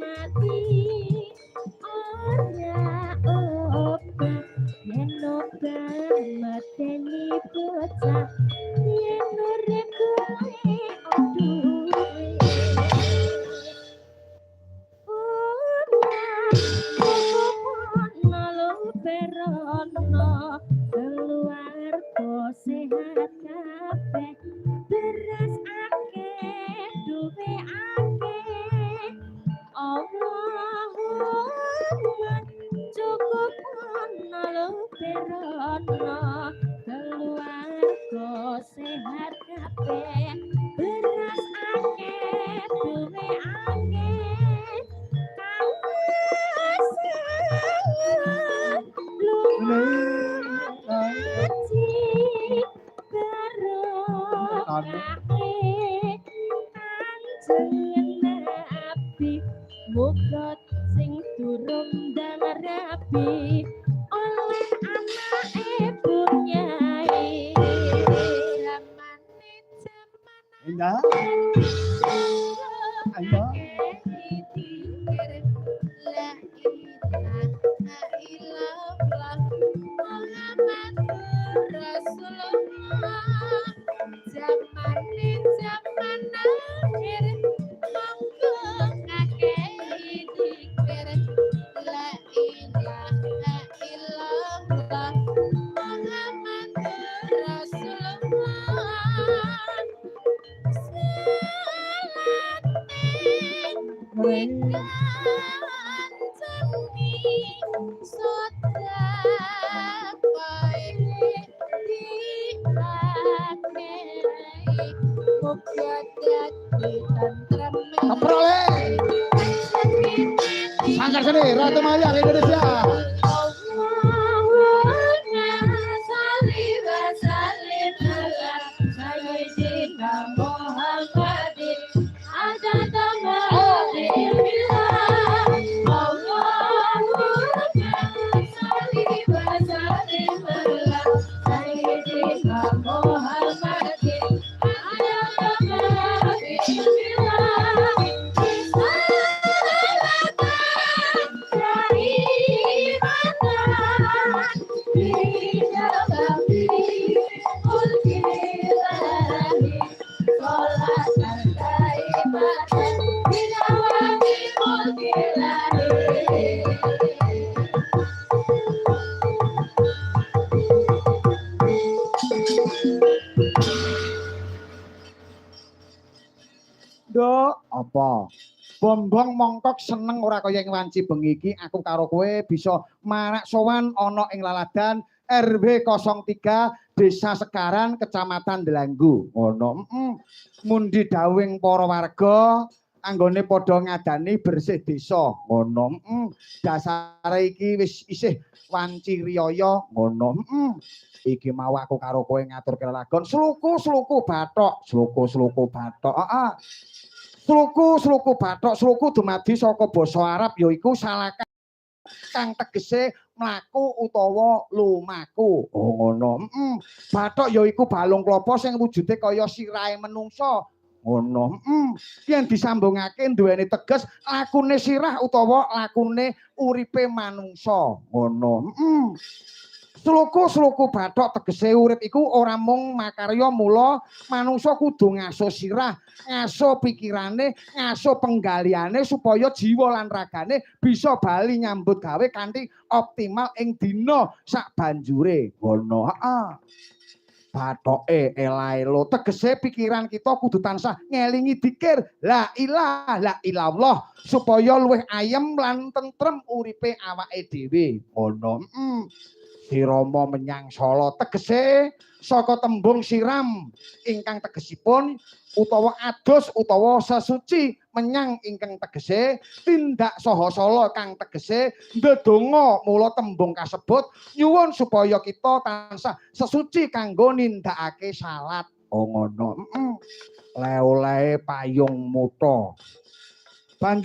mati ora obat yen obat mateni bocah yen urip kuwi aduh keluarga sehat kabeh beras akeh duwe akeh Allahumma cukup ana perono keluarga sehat kabeh beras akeh duwe akeh Muga sing durung ndang rabi oleh anake punyai Indah. Ayo. Keprole. Sanggar seni Ratu Maya Indonesia. Nduk, apa? Bombong mongkok seneng ora kaya ing wanci bengi iki aku karo kowe bisa marak sowan ana ing laladan RW 03 Desa Sekaran Kecamatan Delanggu. Ngono. Mundi dawing para warga anggone padha ngadani bersih desa. Ngono. Dasare iki wis isih wanci riyaya. Ngono. Iki mau aku karo kowe ngatur kelakon sluku-sluku bathok, sluku-sluku bathok. Heeh. Sluku bathok, sluku dumadi saka basa Arab yaiku salaka kang tegese mlaku utawa lumaku. Oh ngono. Bathok yaiku balung klapa sing wujude kaya sirahe menungsa. Ngono. Yen disambungake duweni teges lakune sirah utawa lakune uripe manungsa. Ngono. Sluku bathok tegese urip iku ora mung makarya mula manungsa kudu ngaso sirah, ngaso pikirane, ngaso penggaliane supaya jiwa lan ragane bisa bali nyambut gawe kanthi optimal ing dina sabanjure. Ngono. Heeh. Bathoke elaelo tegese pikiran kita kudu tansah ngelingi dzikir la ilaha illallah supaya luwih ayem lan tentrem uripe awake dhewe. Ngono. Sirama menyang Sala tegese saka tembung siram ingkang tegesipun utawa adus utawa sesuci menyang ingkang tegese tindak saha sala kang tegese ndedonga mula tembung kasebut nyuwun supaya kita tansah sesuci kanggo nindakake salat. Oh ngono. Le-olehe payung muta. Banjur